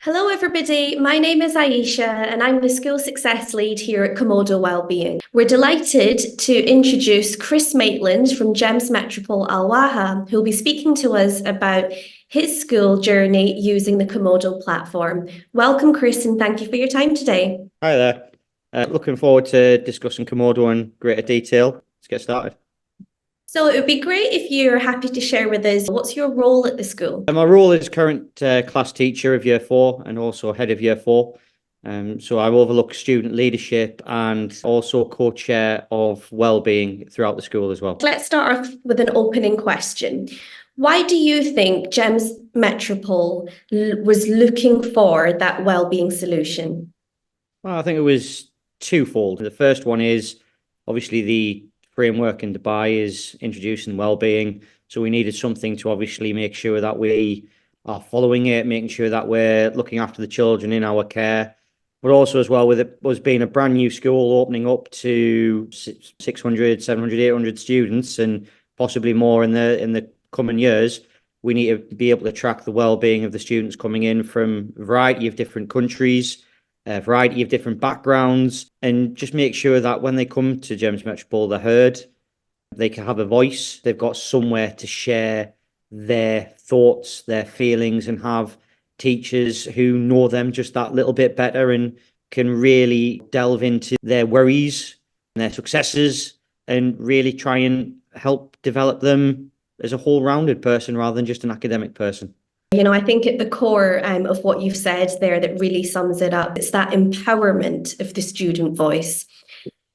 Hello, everybody. My name is Aisha, and I'm the School Success Lead here at Komodo Wellbeing. We're delighted to introduce Chris Maitland from GEMS Metropole Waha, who'll be speaking to us about his school journey using the Komodo platform. Welcome, Chris, and thank you for your time today. Hi there. Looking forward to discussing Komodo in greater detail. Let's get started. So it would be great if you're happy to share with us what's your role at the school. My role is current class teacher of Year 4 and also head of Year 4. So I overlook student leadership and also co-chair of wellbeing throughout the school as well. Let's start off with an opening question. Why do you think GEMS Metropole was looking for that wellbeing solution? Well, I think it was twofold. The first one is obviously the framework in Dubai is introducing wellbeing. So we needed something to obviously make sure that we are following it, making sure that we're looking after the children in our care. But also as well, with it was being a brand new school opening up to 600, 700, 800 students and possibly more in the coming years, we need to be able to track the well-being of the students coming in from a variety of different countries, a variety of different backgrounds, and just make sure that when they come to GEMS Metropole, they're heard, they can have a voice, they've got somewhere to share their thoughts, their feelings, and have teachers who know them just that little bit better and can really delve into their worries and their successes and really try and help develop them as a whole-rounded person rather than just an academic person. I think at the core of what you've said there that really sums it up, it's that empowerment of the student voice.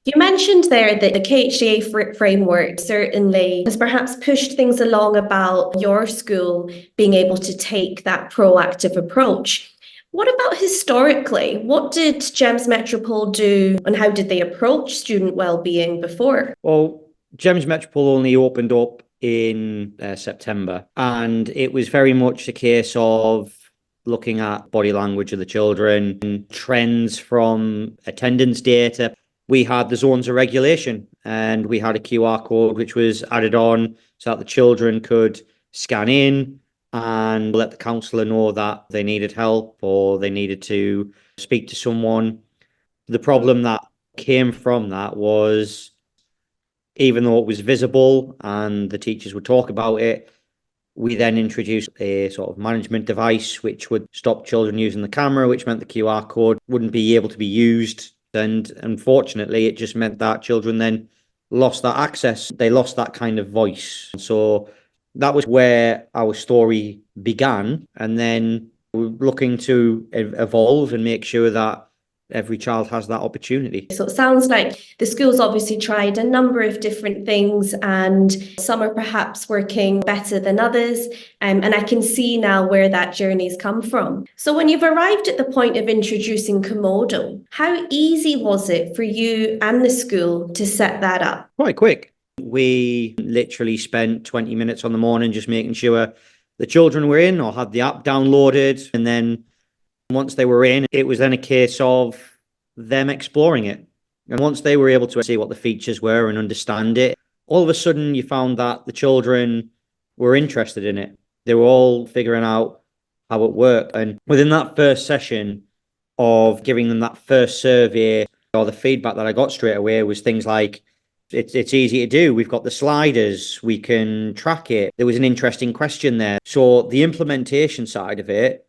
You mentioned there that the KHDA framework certainly has perhaps pushed things along about your school being able to take that proactive approach. What about historically? What did GEMS Metropole do and how did they approach student wellbeing before? Well, GEMS Metropole only opened up in September, and it was very much a case of looking at body language of the children and trends from attendance data. We had the zones of regulation and we had a QR code which was added on so that the children could scan in and let the counsellor know that they needed help or they needed to speak to someone. The problem that came from that was, even though it was visible and the teachers would talk about it, we then introduced a sort of management device which would stop children using the camera, which meant the QR code wouldn't be able to be used. And unfortunately, it just meant that children then lost that access. They lost that kind of voice. So that was where our story began. And then we're looking to evolve and make sure that every child has that opportunity. So it sounds like the school's obviously tried a number of different things and some are perhaps working better than others. And I can see now where that journey's come from. So when you've arrived at the point of introducing Komodo, how easy was it for you and the school to set that up? Quite quick. We literally spent 20 minutes on the morning just making sure the children were in or had the app downloaded, and then once they were in, it was then a case of them exploring it. And once they were able to see what the features were and understand it, all of a sudden you found that the children were interested in it. They were all figuring out how it worked. And within that first session of giving them that first survey, or the feedback that I got straight away was things like, it's easy to do. We've got the sliders. We can track it. There was an interesting question there. So the implementation side of it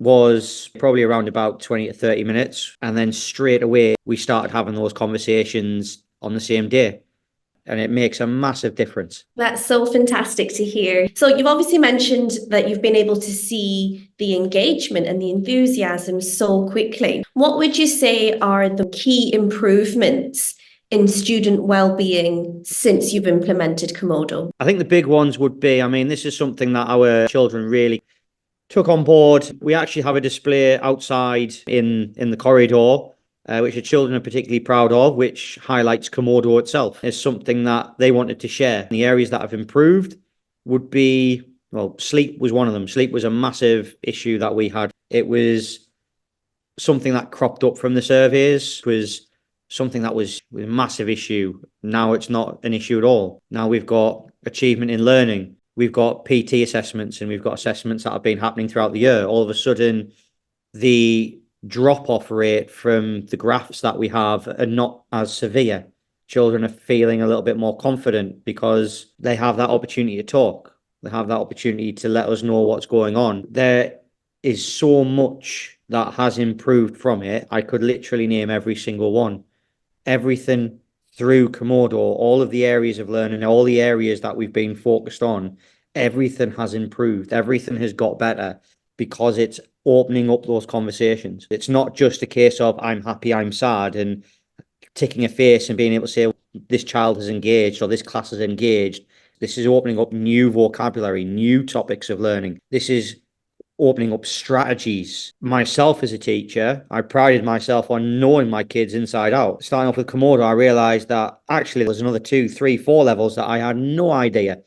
was probably around about 20 to 30 minutes. And then straight away, we started having those conversations on the same day. And it makes a massive difference. That's so fantastic to hear. So you've obviously mentioned that you've been able to see the engagement and the enthusiasm so quickly. What would you say are the key improvements in student well-being since you've implemented Komodo? I think the big ones would be, this is something that our children really took on board. We actually have a display outside in the corridor, which the children are particularly proud of, which highlights Komodo itself. It's something that they wanted to share. The areas that have improved would be, well, sleep was one of them. Sleep was a massive issue that we had. It was something that cropped up from the surveys. It was something that was a massive issue. Now it's not an issue at all. Now we've got achievement in learning. We've got PT assessments and we've got assessments that have been happening throughout the year. All of a sudden, the drop-off rate from the graphs that we have are not as severe. Children are feeling a little bit more confident because they have that opportunity to talk. They have that opportunity to let us know what's going on. There is so much that has improved from it. I could literally name every single one. Everything through Komodo, all of the areas of learning, all the areas that we've been focused on, everything has improved. Everything has got better because it's opening up those conversations. It's not just a case of I'm happy, I'm sad, and ticking a face and being able to say this child is engaged or this class is engaged. This is opening up new vocabulary, new topics of learning. This is opening up strategies. Myself as a teacher, I prided myself on knowing my kids inside out. Starting off with Komodo, I realized that actually there's another 2, 3, 4 levels that I had no idea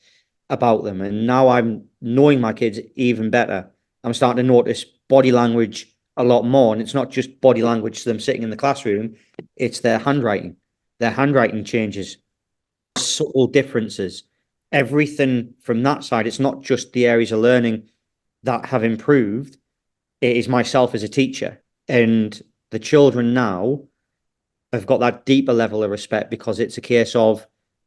about them. And now I'm knowing my kids even better. I'm starting to notice body language a lot more. And it's not just body language to them sitting in the classroom, it's their handwriting. Their handwriting changes, subtle differences. Everything from that side, it's not just the areas of learning that have improved. It is myself as a teacher. And the children now have got that deeper level of respect because it's a case of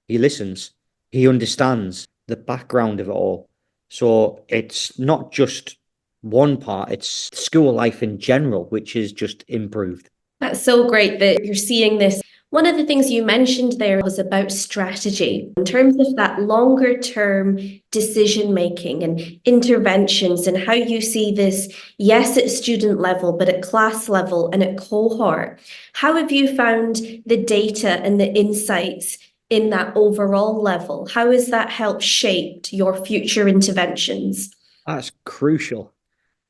he listens, he understands the background of it all. So it's not just one part, it's school life in general, which is just improved. That's so great that you're seeing this. One of the things you mentioned there was about strategy in terms of that longer term decision making and interventions and how you see this, yes, at student level, but at class level and at cohort. How have you found the data and the insights in that overall level? How has that helped shape your future interventions? That's crucial.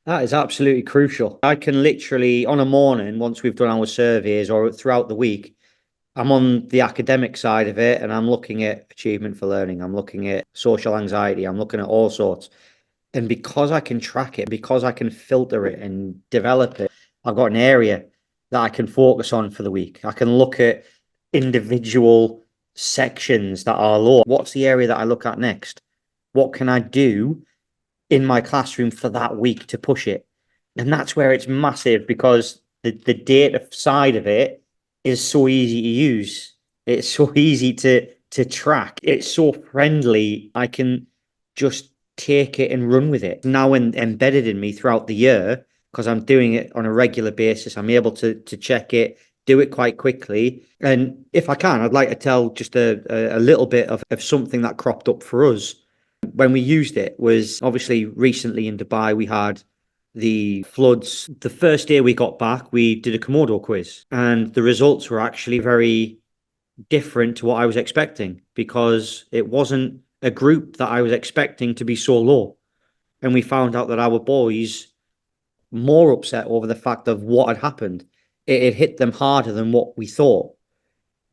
That is absolutely crucial. I can literally, on a morning, once we've done our surveys or throughout the week, I'm on the academic side of it and I'm looking at achievement for learning. I'm looking at social anxiety. I'm looking at all sorts. And because I can track it, because I can filter it and develop it, I've got an area that I can focus on for the week. I can look at individual sections that are low. What's the area that I look at next? What can I do in my classroom for that week to push it? And that's where it's massive because the data side of it is so easy to use. It's so easy to track. It's so friendly. I can just take it and run with it. Now embedded in me throughout the year because I'm doing it on a regular basis. I'm able to check it, do it quite quickly. And if I can, I'd like to tell just a little bit of something that cropped up for us when we used it. Was obviously recently in Dubai, we had the floods. The first day we got back, we did a Komodo quiz, and the results were actually very different to what I was expecting because it wasn't a group that I was expecting to be so low. And we found out that our boys more upset over the fact of what had happened. It hit them harder than what we thought.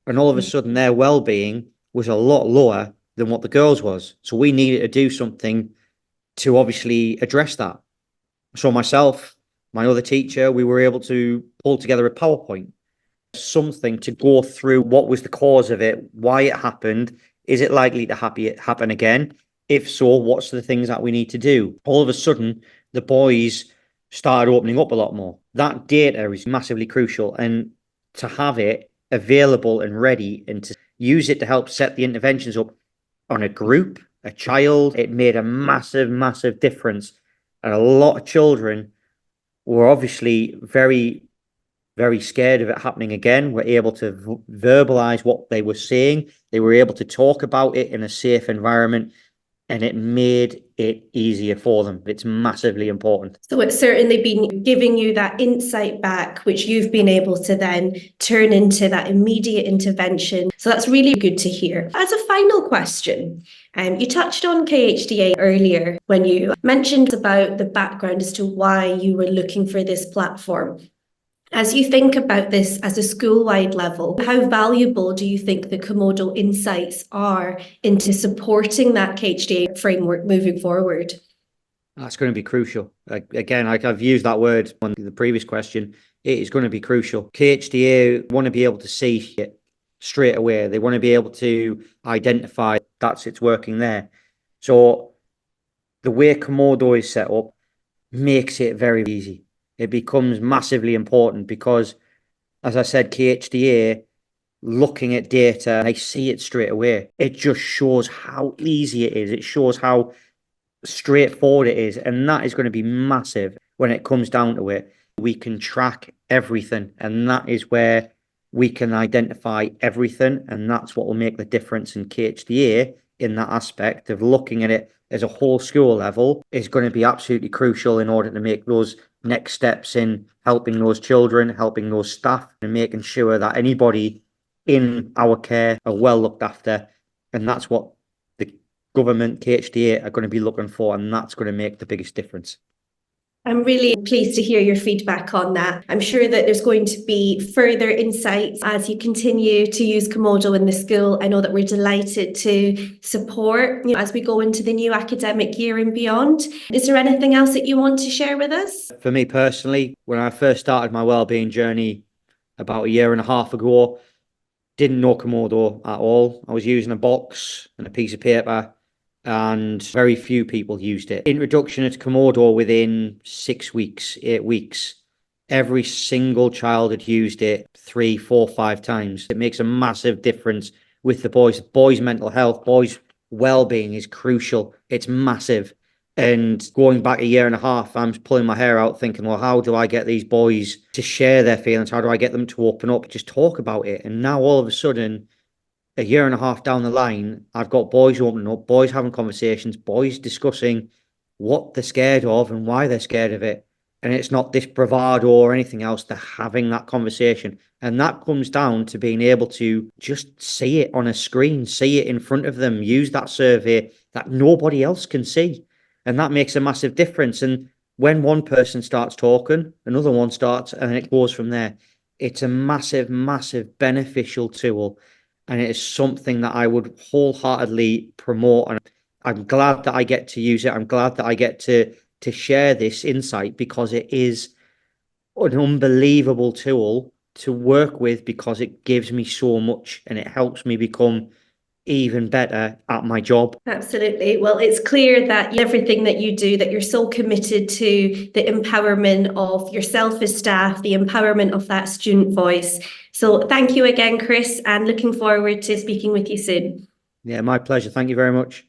And all of a sudden their well-being was a lot lower than what the girls was. So we needed to do something to obviously address that. So myself, my other teacher, we were able to pull together a PowerPoint, something to go through what was the cause of it, why it happened, is it likely to happen again? If so, what's the things that we need to do? All of a sudden, the boys started opening up a lot more. That data is massively crucial, and to have it available and ready and to use it to help set the interventions up on a group, a child, it made a massive, massive difference. And a lot of children were obviously very, very scared of it happening again. Were able to verbalize what they were saying. They were able to talk about it in a safe environment, and it made it easier for them. It's massively important. So it's certainly been giving you that insight back, which you've been able to then turn into that immediate intervention. So that's really good to hear. As a final question, you touched on KHDA earlier when you mentioned about the background as to why you were looking for this platform. As you think about this as a school-wide level, how valuable do you think the Komodo insights are into supporting that KHDA framework moving forward? That's going to be crucial. Again, like I've used that word on the previous question, it is going to be crucial. KHDA want to be able to see it straight away. They want to be able to identify that's it's working there. So the way Komodo is set up makes it very easy. it becomes massively important because, as I said, KHDA, looking at data, I see it straight away. It just shows how easy it is. It shows how straightforward it is. And that is going to be massive when it comes down to it. We can track everything, and that is where we can identify everything. And that's what will make the difference in KHDA in that aspect of looking at it as a whole school level is going to be absolutely crucial in order to make those next steps in helping those children, helping those staff, and making sure that anybody in our care are well looked after. And that's what the government, KHDA, are going to be looking for, and that's going to make the biggest difference. I'm really pleased to hear your feedback on that. I'm sure that there's going to be further insights as you continue to use Komodo in the school. I know that we're delighted to support, as we go into the new academic year and beyond. Is there anything else that you want to share with us? For me personally, when I first started my wellbeing journey about a year and a half ago, didn't know Komodo at all. I was using a box and a piece of paper, and very few people used it. Introduction to Komodo within 6 weeks, 8 weeks. Every single child had used it 3, 4, 5 times. It makes a massive difference with the boys. Boys' mental health, boys' well-being is crucial. It's massive. And going back a year and a half, I'm pulling my hair out thinking, well, how do I get these boys to share their feelings? How do I get them to open up, just talk about it? And now all of a sudden, a year and a half down the line, I've got boys opening up, boys having conversations, boys discussing what they're scared of and why they're scared of it. And it's not this bravado or anything else. They're having that conversation. And that comes down to being able to just see it on a screen, see it in front of them, use that survey that nobody else can see. And that makes a massive difference. And when one person starts talking, another one starts, and it goes from there. It's a massive, massive beneficial tool. And it is something that I would wholeheartedly promote. And I'm glad that I get to use it. I'm glad that I get to share this insight, because it is an unbelievable tool to work with, because it gives me so much and it helps me become even better at my job. Absolutely. Well, it's clear that everything that you do, that you're so committed to the empowerment of yourself as staff, the empowerment of that student voice. So thank you again, Chris, and looking forward to speaking with you soon. Yeah, my pleasure. Thank you very much.